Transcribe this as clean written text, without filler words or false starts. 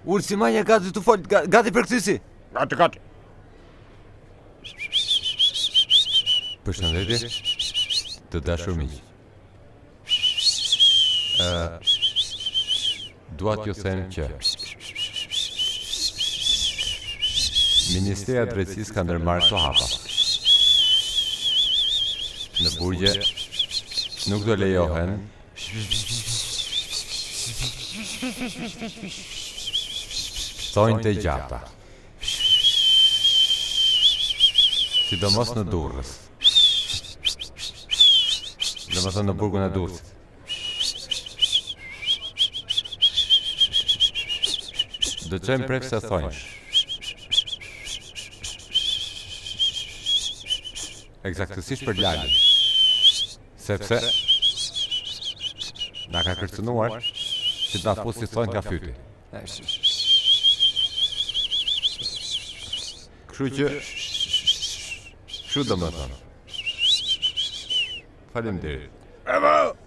Ursi Manja gati të fol, gati për këtysi. Gati. Përshëndetje, të dashur miq. Dua t'ju them që Ministria e Drejtësisë ka ndërmarrë këto hapa. Në burgje nuk do lejohen thonjtë të gjata. Sidomos në Durrës. Domethënë në burgun e Durrësit. Do të qenë prek se thonjsh. Eksaktësisht për lagën. Sepse na ka kërcënuar që ta fusi thonjt ka fyti. Kështu që kështu do më thonë. Faleminderit. Bravo!